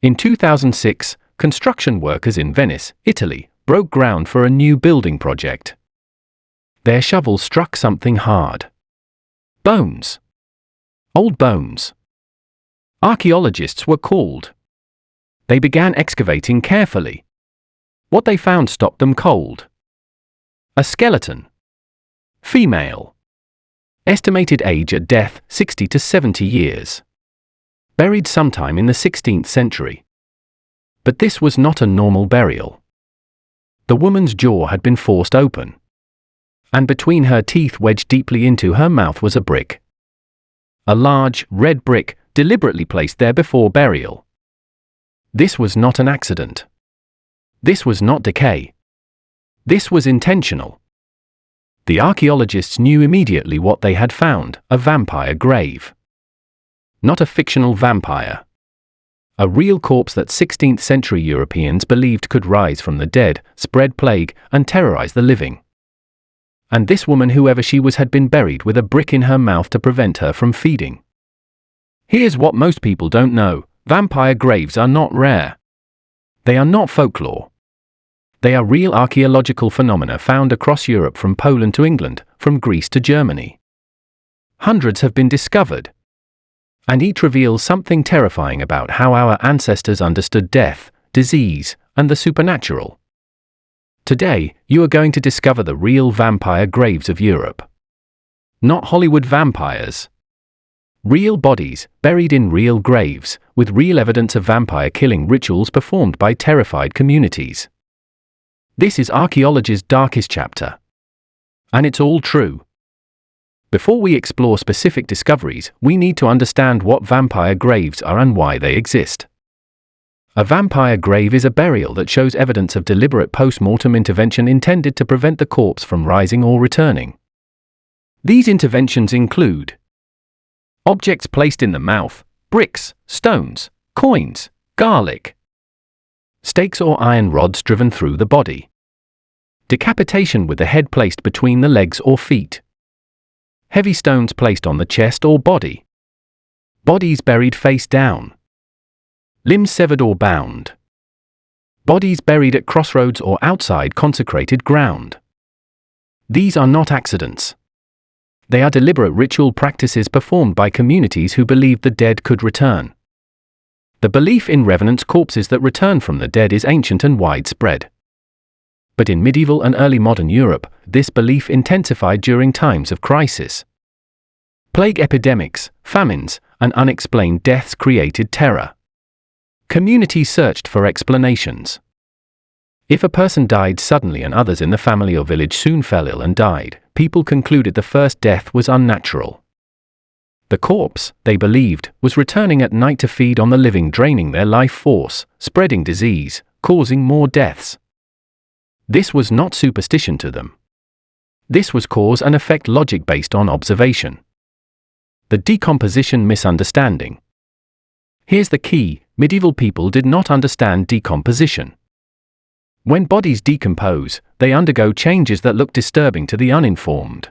In 2006, construction workers in Venice, Italy, broke ground for a new building project. Their shovel struck something hard. Bones. Old bones. Archaeologists were called. They began excavating carefully. What they found stopped them cold. A skeleton. Female. Estimated age at death 60 to 70 years. Buried sometime in the 16th century. But this was not a normal burial. The woman's jaw had been forced open. And between her teeth wedged deeply into her mouth was a brick. A large, red brick, deliberately placed there before burial. This was not an accident. This was not decay. This was intentional. The archaeologists knew immediately what they had found, a vampire grave. Not a fictional vampire. A real corpse that 16th century Europeans believed could rise from the dead, spread plague, and terrorize the living. And this woman, whoever she was, had been buried with a brick in her mouth to prevent her from feeding. Here's what most people don't know: vampire graves are not rare. They are not folklore. They are real archaeological phenomena found across Europe, from Poland to England, from Greece to Germany. Hundreds have been discovered. And each reveals something terrifying about how our ancestors understood death, disease, and the supernatural. Today, you are going to discover the real vampire graves of Europe. Not Hollywood vampires. Real bodies, buried in real graves, with real evidence of vampire killing rituals performed by terrified communities. This is archaeology's darkest chapter. And it's all true. Before we explore specific discoveries, we need to understand what vampire graves are and why they exist. A vampire grave is a burial that shows evidence of deliberate post-mortem intervention intended to prevent the corpse from rising or returning. These interventions include objects placed in the mouth, bricks, stones, coins, garlic, stakes or iron rods driven through the body, decapitation with the head placed between the legs or feet, heavy stones placed on the chest or body, bodies buried face down, limbs severed or bound, bodies buried at crossroads or outside consecrated ground. These are not accidents. They are deliberate ritual practices performed by communities who believed the dead could return. The belief in revenant corpses that return from the dead is ancient and widespread. But in medieval and early modern Europe, this belief intensified during times of crisis. Plague epidemics, famines, and unexplained deaths created terror. Communities searched for explanations. If a person died suddenly and others in the family or village soon fell ill and died, people concluded the first death was unnatural. The corpse, they believed, was returning at night to feed on the living, draining their life force, spreading disease, causing more deaths. This was not superstition to them. This was cause and effect logic based on observation. The decomposition misunderstanding. Here's the key: medieval people did not understand decomposition. When bodies decompose, they undergo changes that look disturbing to the uninformed.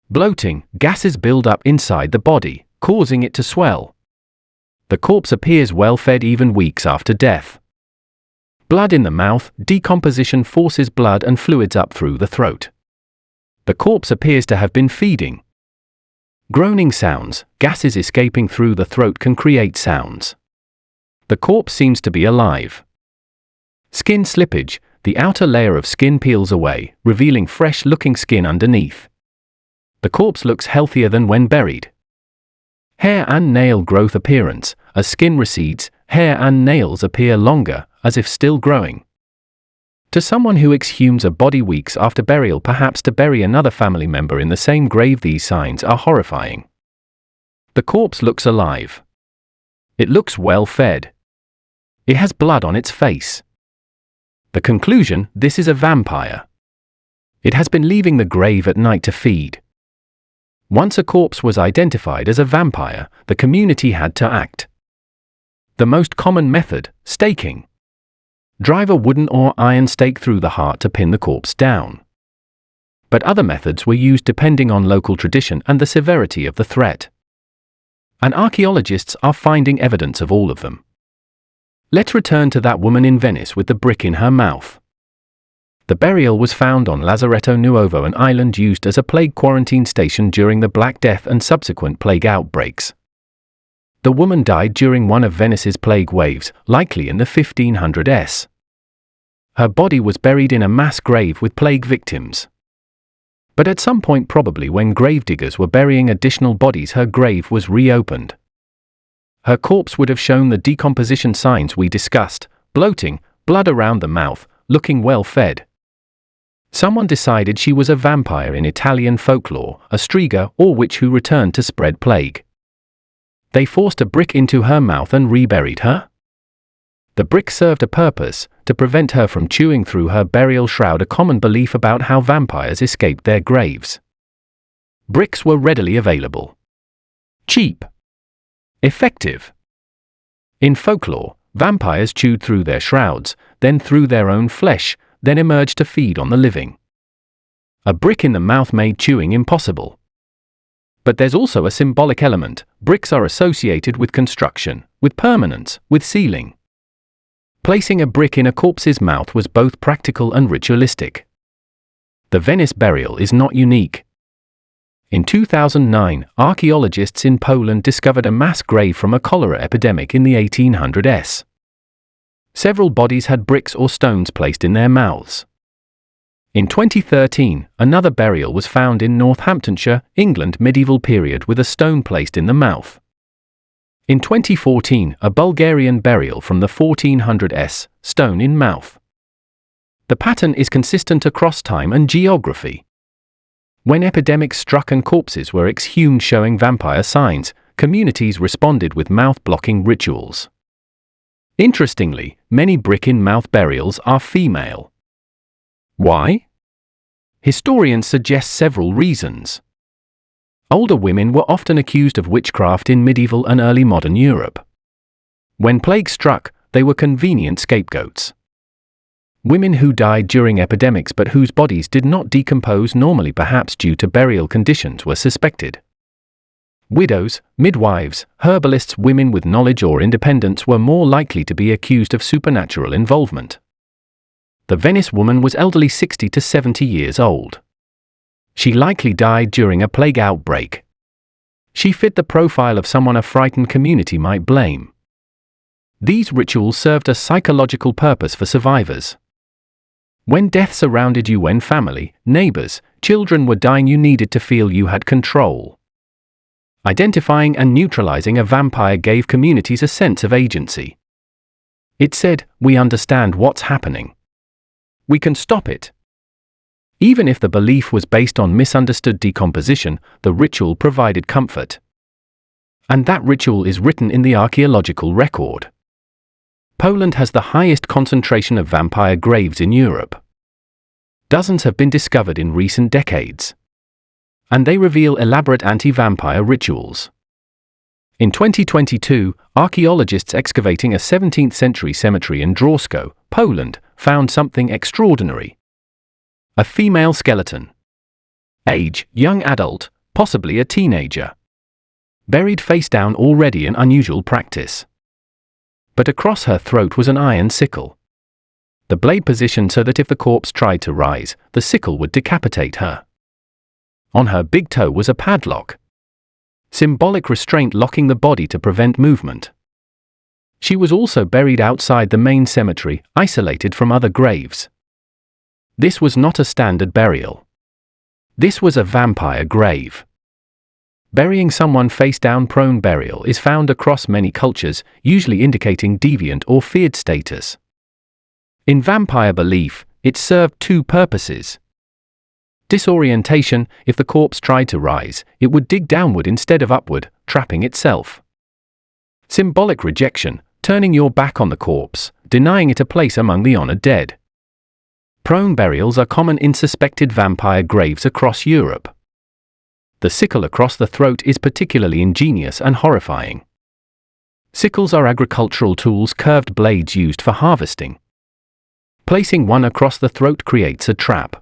Bloating, gases build up inside the body, causing it to swell. The corpse appears well-fed even weeks after death. Blood in the mouth, decomposition forces blood and fluids up through the throat. The corpse appears to have been feeding. Groaning sounds, gases escaping through the throat can create sounds. The corpse seems to be alive. Skin slippage, the outer layer of skin peels away, revealing fresh-looking skin underneath. The corpse looks healthier than when buried. Hair and nail growth appearance, as skin recedes, hair and nails appear longer, as if still growing. To someone who exhumes a body weeks after burial, perhaps to bury another family member in the same grave, these signs are horrifying. The corpse looks alive. It looks well fed. It has blood on its face. The conclusion: this is a vampire. It has been leaving the grave at night to feed. Once a corpse was identified as a vampire, the community had to act. The most common method: staking. Drive a wooden or iron stake through the heart to pin the corpse down. But other methods were used depending on local tradition and the severity of the threat. And archaeologists are finding evidence of all of them. Let's return to that woman in Venice with the brick in her mouth. The burial was found on Lazaretto Nuovo, an island used as a plague quarantine station during the Black Death and subsequent plague outbreaks. The woman died during one of Venice's plague waves, likely in the 1500s. Her body was buried in a mass grave with plague victims. But at some point, probably when gravediggers were burying additional bodies, her grave was reopened. Her corpse would have shown the decomposition signs we discussed: bloating, blood around the mouth, looking well fed. Someone decided she was a vampire in Italian folklore, a striga or witch who returned to spread plague. They forced a brick into her mouth and reburied her. The brick served a purpose: to prevent her from chewing through her burial shroud, a common belief about how vampires escaped their graves. Bricks were readily available. Cheap. Effective. In folklore, vampires chewed through their shrouds, then through their own flesh, then emerged to feed on the living. A brick in the mouth made chewing impossible. But there's also a symbolic element. Bricks are associated with construction, with permanence, with sealing. Placing a brick in a corpse's mouth was both practical and ritualistic. The Venice burial is not unique. In 2009, archaeologists in Poland discovered a mass grave from a cholera epidemic in the 1800s. Several bodies had bricks or stones placed in their mouths. In 2013, another burial was found in Northamptonshire, England, medieval period, with a stone placed in the mouth. In 2014, a Bulgarian burial from the 1400s, stone in mouth. The pattern is consistent across time and geography. When epidemics struck and corpses were exhumed showing vampire signs, communities responded with mouth-blocking rituals. Interestingly, many brick-in-mouth burials are female. Why? Historians suggest several reasons. Older women were often accused of witchcraft in medieval and early modern Europe. When plague struck, they were convenient scapegoats. Women who died during epidemics but whose bodies did not decompose normally, perhaps due to burial conditions, were suspected. Widows, midwives, herbalists, women with knowledge or independence were more likely to be accused of supernatural involvement. The Venice woman was elderly, 60 to 70 years old. She likely died during a plague outbreak. She fit the profile of someone a frightened community might blame. These rituals served a psychological purpose for survivors. When death surrounded you, when family, neighbors, children were dying, you needed to feel you had control. Identifying and neutralizing a vampire gave communities a sense of agency. It said, "We understand what's happening. We can stop it." Even if the belief was based on misunderstood decomposition, the ritual provided comfort. And that ritual is written in the archaeological record. Poland has the highest concentration of vampire graves in Europe. Dozens have been discovered in recent decades. And they reveal elaborate anti-vampire rituals. In 2022, archaeologists excavating a 17th century cemetery in Drawsko, Poland, found something extraordinary. A female skeleton. Age, young adult, possibly a teenager. Buried face down, already an unusual practice. But across her throat was an iron sickle. The blade positioned so that if the corpse tried to rise, the sickle would decapitate her. On her big toe was a padlock. Symbolic restraint locking the body to prevent movement. She was also buried outside the main cemetery, isolated from other graves. This was not a standard burial. This was a vampire grave. Burying someone face down prone burial is found across many cultures, usually indicating deviant or feared status. In vampire belief, it served two purposes. Disorientation: if the corpse tried to rise, it would dig downward instead of upward, trapping itself. Symbolic rejection: turning your back on the corpse, denying it a place among the honored dead. Prone burials are common in suspected vampire graves across Europe. The sickle across the throat is particularly ingenious and horrifying. Sickles are agricultural tools, curved blades used for harvesting. Placing one across the throat creates a trap.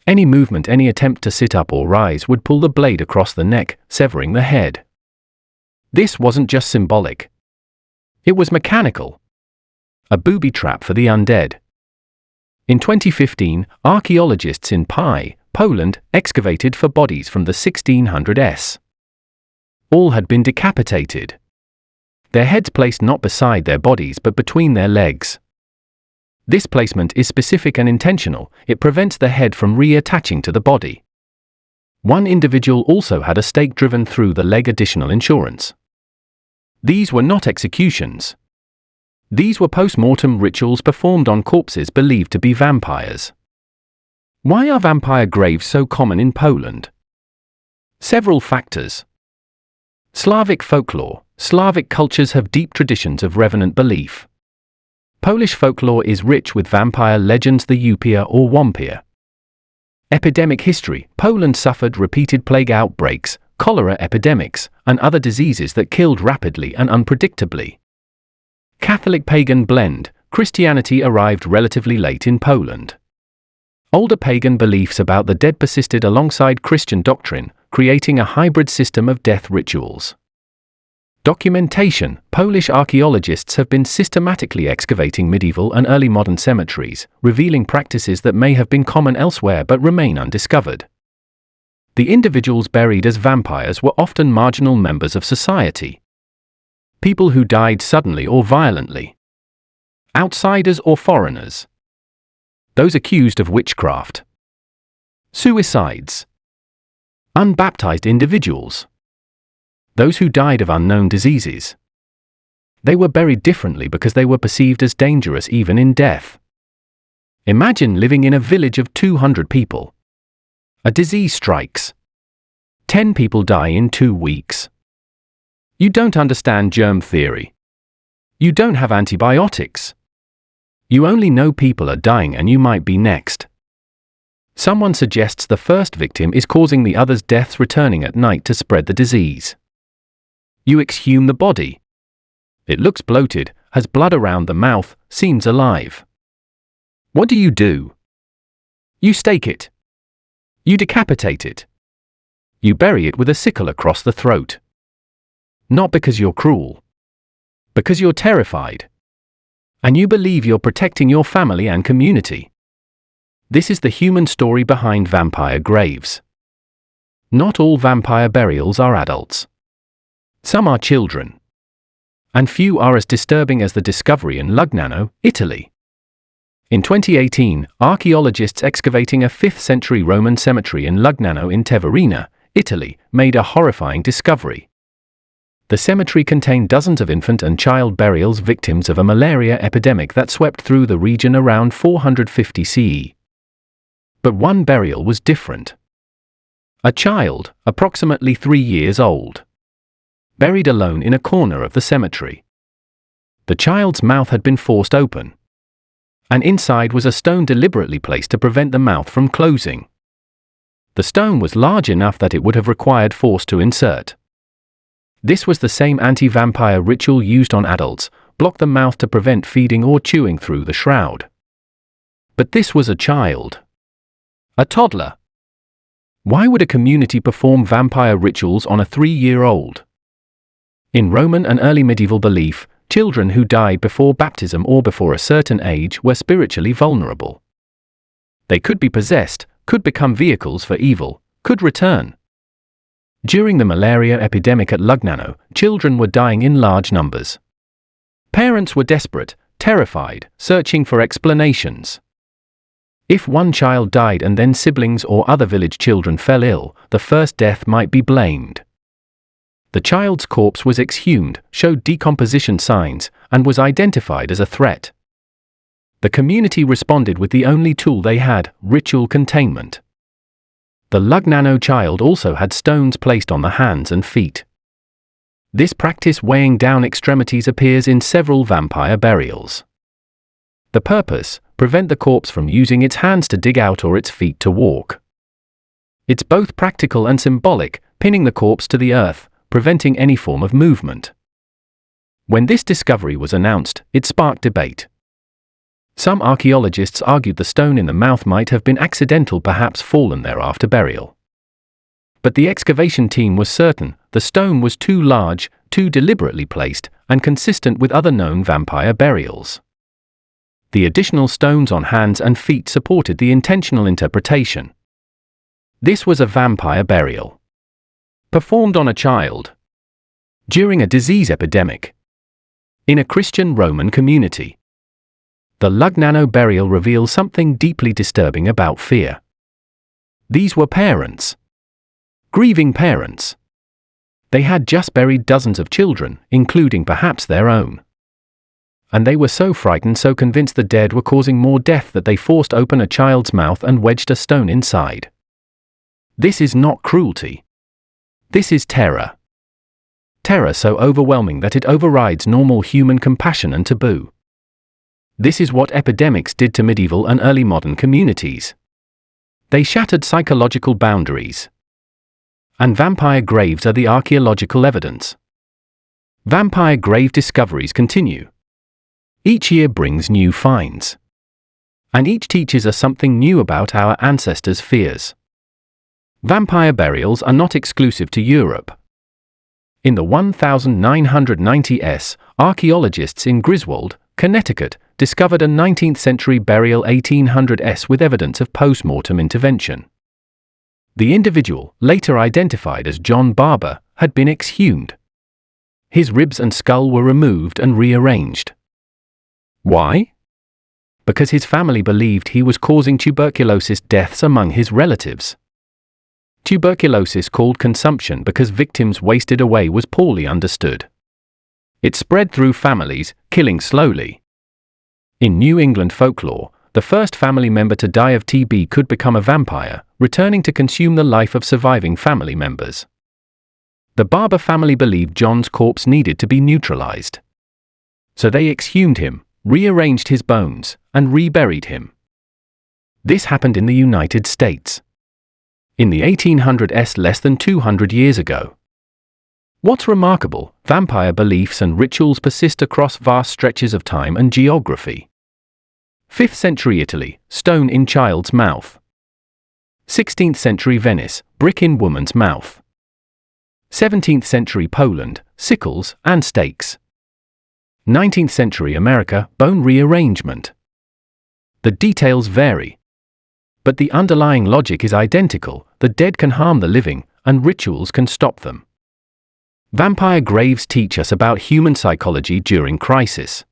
Any movement, any attempt to sit up or rise would pull the blade across the neck, severing the head. This wasn't just symbolic. It was mechanical. a booby trap for the undead. In 2015, archaeologists in Poland excavated for bodies from the 1600s. All had been decapitated. Their heads placed not beside their bodies but between their legs. This placement is specific and intentional. It prevents the head from reattaching to the body. One individual also had a stake driven through the leg, additional insurance. These were not executions. These were post-mortem rituals performed on corpses believed to be vampires. Why are vampire graves so common in Poland? Several factors. Slavic folklore. Slavic cultures have deep traditions of revenant belief. Polish folklore is rich with vampire legends, the upia or wampir. Epidemic history. Poland suffered repeated plague outbreaks, cholera epidemics, and other diseases that killed rapidly and unpredictably. Catholic pagan blend. Christianity arrived relatively late in Poland. Older pagan beliefs about the dead persisted alongside Christian doctrine, creating a hybrid system of death rituals. Documentation. Polish archaeologists have been systematically excavating medieval and early modern cemeteries, revealing practices that may have been common elsewhere but remain undiscovered. The individuals buried as vampires were often marginal members of society. People who died suddenly or violently. Outsiders or foreigners. Those accused of witchcraft. Suicides. Unbaptized individuals. Those who died of unknown diseases. They were buried differently because they were perceived as dangerous even in death. Imagine living in a village of 200 people. A disease strikes. 10 people die in 2 weeks. You don't understand germ theory. You don't have antibiotics. You only know people are dying and you might be next. Someone suggests the first victim is causing the others' deaths, returning at night to spread the disease. You exhume the body. It looks bloated, has blood around the mouth, seems alive. What do? You stake it. You decapitate it. You bury it with a sickle across the throat. Not because you're cruel. Because you're terrified. And you believe you're protecting your family and community. This is the human story behind vampire graves. Not all vampire burials are adults. Some are children. And few are as disturbing as the discovery in Lugnano, Italy. In 2018, archaeologists excavating a 5th century Roman cemetery in Lugnano in Teverina, Italy, made a horrifying discovery. The cemetery contained dozens of infant and child burials, victims of a malaria epidemic that swept through the region around 450 CE. But one burial was different. A child, approximately 3 years old, buried alone in a corner of the cemetery. The child's mouth had been forced open, and inside was a stone deliberately placed to prevent the mouth from closing. The stone was large enough that it would have required force to insert. This was the same anti-vampire ritual used on adults, block the mouth to prevent feeding or chewing through the shroud. But this was a child. A toddler. Why would a community perform vampire rituals on a 3-year-old? In Roman and early medieval belief, children who died before baptism or before a certain age were spiritually vulnerable. They could be possessed, could become vehicles for evil, could return. During the malaria epidemic at Lugnano, children were dying in large numbers. Parents were desperate, terrified, searching for explanations. If one child died and then siblings or other village children fell ill, the first death might be blamed. The child's corpse was exhumed, showed decomposition signs, and was identified as a threat. The community responded with the only tool they had, ritual containment. The Lugnano child also had stones placed on the hands and feet. This practice, weighing down extremities, appears in several vampire burials. The purpose: prevent the corpse from using its hands to dig out or its feet to walk. It's both practical and symbolic, pinning the corpse to the earth, preventing any form of movement. When this discovery was announced, it sparked debate. Some archaeologists argued the stone in the mouth might have been accidental, perhaps fallen there after burial. But the excavation team was certain the stone was too large, too deliberately placed, and consistent with other known vampire burials. The additional stones on hands and feet supported the intentional interpretation. This was a vampire burial, performed on a child during a disease epidemic in a Christian Roman community. The Lugnano burial reveals something deeply disturbing about fear. These were parents, grieving parents. They had just buried dozens of children, including perhaps their own. And they were so frightened, so convinced the dead were causing more death, that they forced open a child's mouth and wedged a stone inside. This is not cruelty. This is terror. Terror so overwhelming that it overrides normal human compassion and taboo. This is what epidemics did to medieval and early modern communities. They shattered psychological boundaries. And vampire graves are the archaeological evidence. Vampire grave discoveries continue. Each year brings new finds. And each teaches us something new about our ancestors' fears. Vampire burials are not exclusive to Europe. In the 1990s, archaeologists in Griswold, Connecticut, discovered a 19th-century burial 1800s with evidence of post-mortem intervention. The individual, later identified as John Barber, had been exhumed. His ribs and skull were removed and rearranged. Why? Because his family believed he was causing tuberculosis deaths among his relatives. Tuberculosis, called consumption because victims wasted away, was poorly understood. It spread through families, killing slowly. In New England folklore, the first family member to die of TB could become a vampire, returning to consume the life of surviving family members. The Barber family believed John's corpse needed to be neutralized. So they exhumed him, rearranged his bones, and reburied him. This happened in the United States. In the 1800s, less than 200 years ago. What's remarkable, vampire beliefs and rituals persist across vast stretches of time and geography. 5th century Italy, stone in child's mouth. 16th century Venice, brick in woman's mouth. 17th century Poland, sickles and stakes. 19th century America, bone rearrangement. The details vary. But the underlying logic is identical: the dead can harm the living, and rituals can stop them. Vampire graves teach us about human psychology during crisis.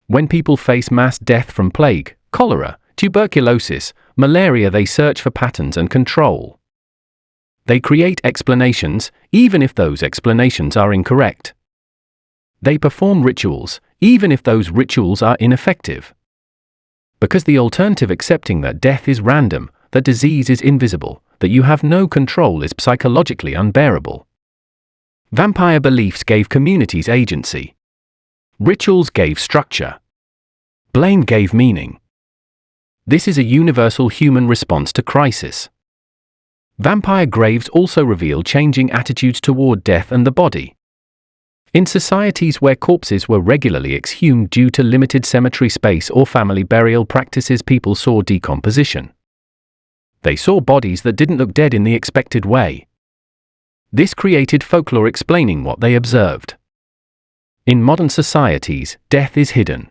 When people face mass death from plague, cholera, tuberculosis, malaria, they search for patterns and control. They create explanations, even if those explanations are incorrect. They perform rituals, even if those rituals are ineffective. Because the alternative, accepting that death is random, that disease is invisible, that you have no control, is psychologically unbearable. Vampire beliefs gave communities agency. Rituals gave structure. Blame gave meaning. This is a universal human response to crisis. Vampire graves also reveal changing attitudes toward death and the body. In societies where corpses were regularly exhumed due to limited cemetery space or family burial practices, people saw decomposition. They saw bodies that didn't look dead in the expected way. This created folklore explaining what they observed. In modern societies, death is hidden.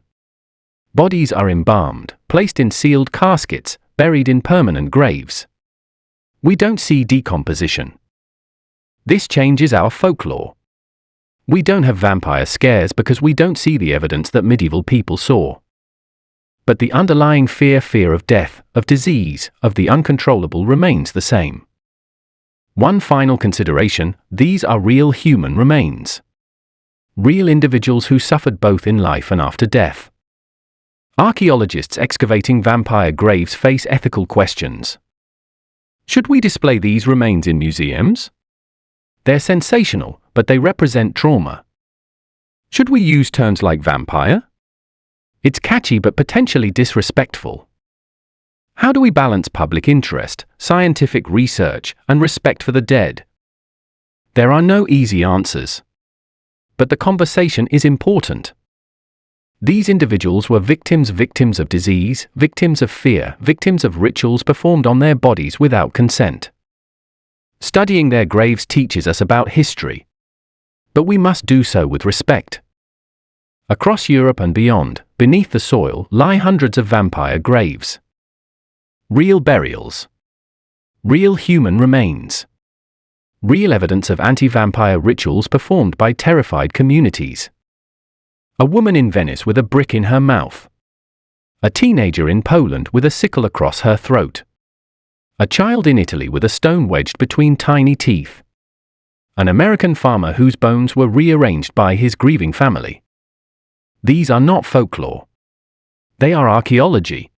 Bodies are embalmed, placed in sealed caskets, buried in permanent graves. We don't see decomposition. This changes our folklore. We don't have vampire scares because we don't see the evidence that medieval people saw. But the underlying fear of death, of disease, of the uncontrollable remains the same. One final consideration: these are real human remains. Real individuals who suffered both in life and after death. Archaeologists excavating vampire graves face ethical questions. Should we display these remains in museums? They're sensational, but they represent trauma. Should we use terms like vampire? It's catchy but potentially disrespectful. How do we balance public interest, scientific research, and respect for the dead? There are no easy answers. But the conversation is important. These individuals were victims of disease, victims of fear, victims of rituals performed on their bodies without consent. Studying their graves teaches us about history. But we must do so with respect. Across Europe and beyond, beneath the soil lie hundreds of vampire graves. Real burials. Real human remains. Real evidence of anti-vampire rituals performed by terrified communities. A woman in Venice with a brick in her mouth. A teenager in Poland with a sickle across her throat. A child in Italy with a stone wedged between tiny teeth. An American farmer whose bones were rearranged by his grieving family. These are not folklore. They are archaeology.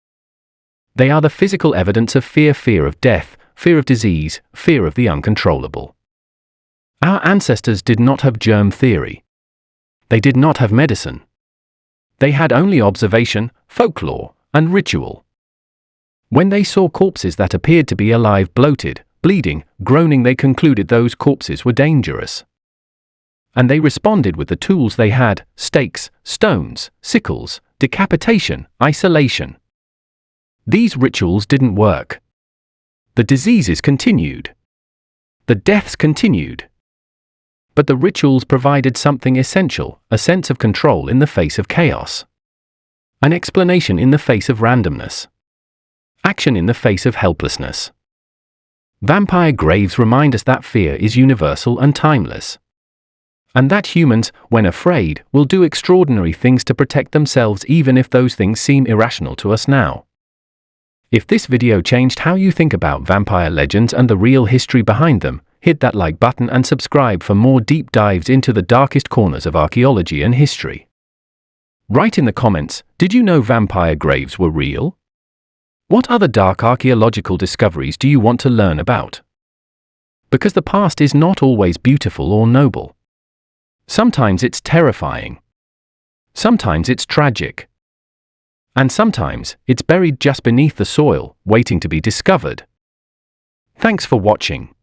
They are the physical evidence of fear, fear of death, fear of disease, fear of the uncontrollable. Our ancestors did not have germ theory. They did not have medicine. They had only observation, folklore, and ritual. When they saw corpses that appeared to be alive, bloated, bleeding, groaning, they concluded those corpses were dangerous. And they responded with the tools they had: stakes, stones, sickles, decapitation, isolation. These rituals didn't work. The diseases continued. The deaths continued. But the rituals provided something essential: a sense of control in the face of chaos. An explanation in the face of randomness. Action in the face of helplessness. Vampire graves remind us that fear is universal and timeless. And that humans, when afraid, will do extraordinary things to protect themselves, even if those things seem irrational to us now. If this video changed how you think about vampire legends and the real history behind them, hit that like button and subscribe for more deep dives into the darkest corners of archaeology and history. Write in the comments, did you know vampire graves were real? What other dark archaeological discoveries do you want to learn about? Because the past is not always beautiful or noble. Sometimes it's terrifying. Sometimes it's tragic. And sometimes it's buried just beneath the soil, waiting to be discovered. Thanks for watching.